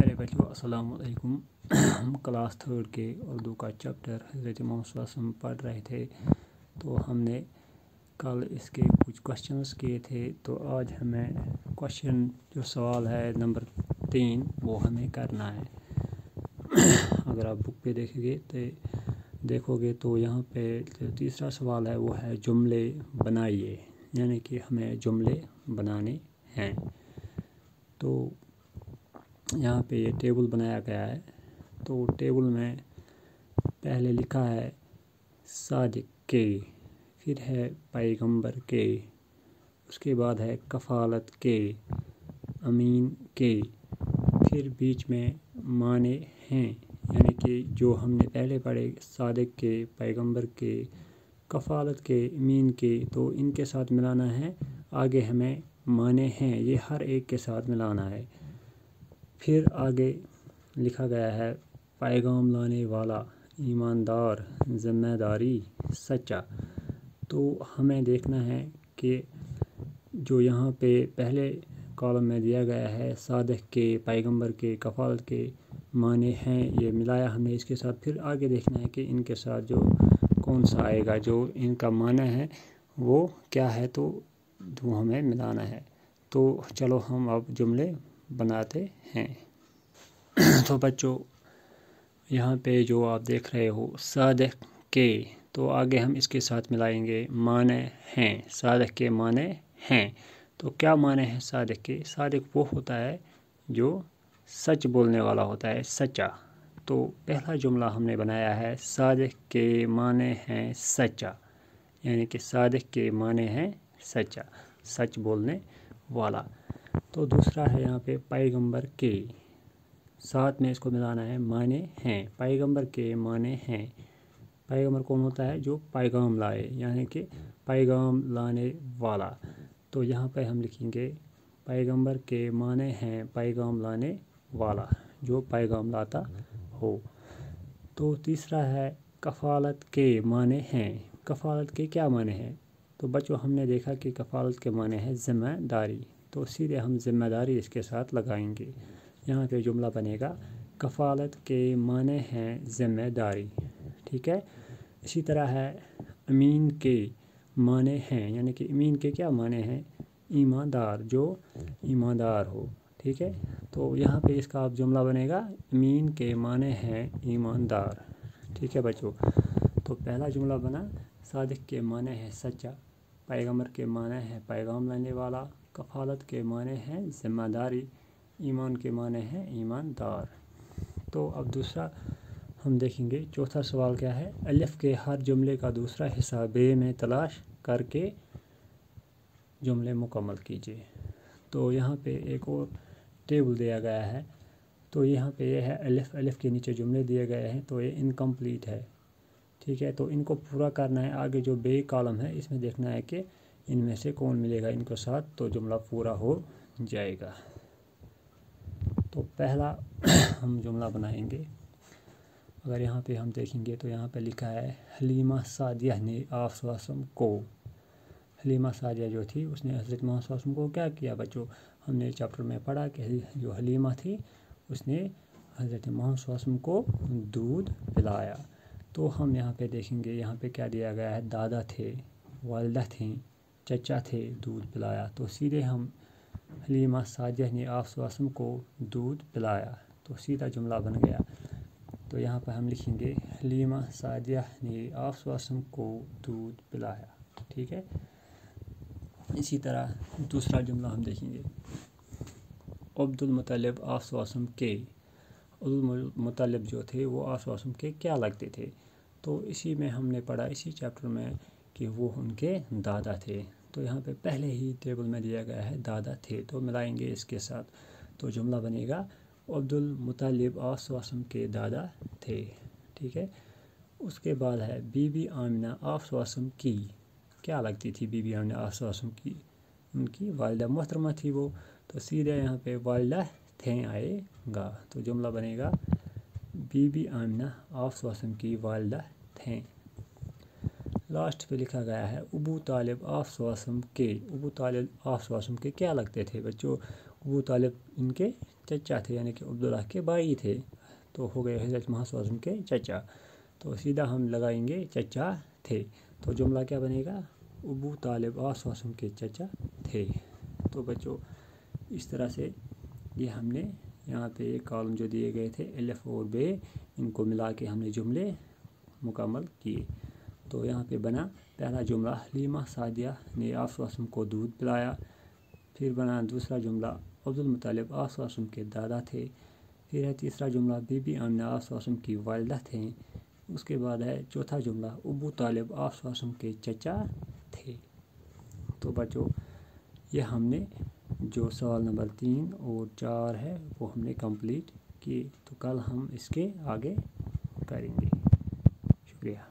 प्यारे बच्चों अस्सलाम वालेकुम। हम क्लास 3 के उर्दू का चैप्टर हज़रत मोहम्मद सल्लल्लाहु अलैहि वसल्लम पढ़ रहे थे। तो हमने कल इसके कुछ क्वेश्चंस किए थे। तो आज हमें क्वेश्चन जो सवाल है नंबर 3 वो हमें करना है। अगर आप बुक पे देखोगे तो यहाँ पे जो तीसरा सवाल है वो है जुमले बनाइए, यानी कि हमें जुमले बनाने हैं। तो यहाँ पे ये टेबल बनाया गया है। तो टेबल में पहले लिखा है सादिक के, फिर है पैगंबर के, उसके बाद है कफ़ालत के, अमीन के, फिर बीच में माने हैं, यानी कि जो हमने पहले पढ़े सादिक के, पैगंबर के, कफ़ालत के, अमीन के, तो इनके साथ मिलाना है। आगे हमें माने हैं, ये हर एक के साथ मिलाना है। फिर आगे लिखा गया है पैगाम लाने वाला, ईमानदार, ज़िम्मेदारी, सच्चा। तो हमें देखना है कि जो यहाँ पे पहले कॉलम में दिया गया है सादिक के, पैगंबर के, कफ़ालत के, माने हैं, ये मिलाया हमने इसके साथ। फिर आगे देखना है कि इनके साथ जो कौन सा आएगा, जो इनका माना है वो क्या है, तो वो हमें मिलाना है। तो चलो हम अब जुमले बनाते हैं। तो बच्चों यहाँ पे जो आप देख रहे हो सादिक के, तो आगे हम इसके साथ मिलाएंगे माने हैं। सादिक के माने हैं, तो क्या माने हैं सादिक के? सादिक वो होता है जो सच बोलने वाला होता है, सच्चा। तो पहला जुमला हमने बनाया है सादिक के माने हैं सच्चा, यानी कि सादिक के माने हैं सच्चा, सच बोलने वाला। तो दूसरा है यहाँ पे पैगंबर के, साथ में इसको मिलाना है माने हैं। पैगंबर के माने हैं। पैगंबर कौन होता है? जो पैगाम लाए, यानी कि पैगाम लाने वाला। तो यहाँ पे हम लिखेंगे पैगंबर के माने हैं पैगाम लाने वाला, जो पैगाम लाता हो। तो तीसरा है कफ़ालत के माने हैं। कफ़ालत के क्या माने हैं? तो बच्चों हमने देखा कि कफ़ालत के माने हैं ज़िम्मेदारी, तो सीधे हम ज़िम्मेदारी इसके साथ लगाएंगे। यहाँ पे जुमला बनेगा कफ़ालत के माने हैं ज़िम्मेदारी, ठीक है। इसी तरह है अमीन के माने हैं, यानी कि अमीन के क्या माने हैं? ईमानदार, जो ईमानदार हो, ठीक है। तो यहाँ पे इसका आप जुमला बनेगा अमीन के माने हैं ईमानदार, ठीक है बच्चों। तो पहला जुमला बना सादिक के माने हैं सच्चा, पैगंबर के माने हैं पैगाम लाने वाला, कफ़ालत के माने हैं ज़िम्मेदारी, ईमान के माने हैं ईमानदार। तो अब दूसरा हम देखेंगे। चौथा सवाल क्या है? अलिफ के हर जुमले का दूसरा हिस्सा बे में तलाश करके जुमले मुकम्मल कीजिए। तो यहाँ पे एक और टेबल दिया गया है। तो यहाँ पे ये है अलिफ, अलिफ के नीचे जुमले दिए गए हैं, तो ये इनकम्प्लीट है, ठीक है। तो इनको पूरा करना है। आगे जो बे कॉलम है इसमें देखना है कि इनमें से कौन मिलेगा इनको साथ, तो जुमला पूरा हो जाएगा। तो पहला हम जुमला बनाएंगे। अगर यहाँ पे हम देखेंगे तो यहाँ पे लिखा है हलीमा सादिया ने आप सल्लल्लाहु अलैहि वसल्लम को। हलीमा सादिया जो थी उसने हज़रत मोहम्मद सल्लल्लाहु अलैहि वसल्लम को क्या किया बच्चों? हमने चैप्टर में पढ़ा कि जो हलीमा थी उसने हज़रत मोहम्मद सल्लल्लाहु अलैहि वसल्लम को दूध पिलाया। तो हम यहाँ पे देखेंगे, यहाँ पे क्या दिया गया है? दादा थे, वालिदा थी, चचा थे, दूध पिलाया। तो सीधे हम हलीमा सादिया ने आप सल्लल्लाहु अलैहि वसल्लम को दूध पिलाया, तो सीधा जुमला बन गया। तो यहाँ पर हम लिखेंगे हलीमा सादिया ने आप सल्लल्लाहु अलैहि वसल्लम को दूध पिलाया, ठीक है। इसी तरह दूसरा जुमला हम देखेंगे। अब्दुल मुत्तलिब आप सल्लल्लाहु अलैहि वसल्लम के, अब्दुल मुत्तलिब जो थे वो आप सल्लल्लाहु अलैहि वसल्लम के क्या लगते थे? तो इसी में हमने पढ़ा इसी चैप्टर में कि वो उनके दादा थे। तो यहाँ पे पहले ही टेबल में दिया गया है दादा थे, तो मिलाएंगे इसके साथ, तो जुमला बनेगा अब्दुल मुत्तलिब आप सल्लल्लाहु अलैहि वसल्लम के दादा थे, ठीक है। उसके बाद है बीबी आमिना आप सल्लल्लाहु अलैहि वसल्लम की क्या लगती थी? बीबी आमिना आप सल्लल्लाहु अलैहि वसल्लम की उनकी वालिदा मोहतरमा थी वो, तो सीधे यहाँ पे वालिदा थे आएगा, तो जुमला बनेगा बीबी आमिना आप सल्लल्लाहु अलैहि वसल्लम की वालिदा थे। लास्ट पे लिखा गया है अबू तालिब आप सल्लल्लाहु अलैहि वसल्लम के। अबू तालिब आप सल्लल्लाहु अलैहि वसल्लम के क्या लगते थे बच्चों? अबू तालिब इनके चचा थे, यानी कि अब्दुल्लाह के भाई थे, तो हो गए हज़रत मोहम्मद सल्लल्लाहु अलैहि वसल्लम के चचा। तो सीधा हम लगाएंगे चचा थे, तो जुमला क्या बनेगा, अबू तालिब आप सल्लल्लाहु अलैहि वसल्लम के चचा थे। तो बच्चों इस तरह से ये हमने यहाँ पे कॉलम जो दिए गए थे अलिफ और बे, इनको मिला के हमने जुमले मुकम्मल किए। तो यहाँ पे बना पहला जुमला, हलीमा सादिया ने आप सल्लल्लाहु अलैहि वसल्लम को दूध पिलाया। फिर बना दूसरा जुमला, अब्दुल मुत्तलिब आप सल्लल्लाहु अलैहि वसल्लम के दादा थे। फिर है तीसरा जुमला, बीबी आमिना आप सल्लल्लाहु अलैहि वसल्लम की वालिदा थे। उसके बाद है चौथा जुमला, अबू तालिब आप सल्लल्लाहु अलैहि वसल्लम के चचा थे। तो बच्चों ये हमने जो सवाल नंबर 3 और 4 है वो हमने कंप्लीट किए। तो कल हम इसके आगे करेंगे। शुक्रिया।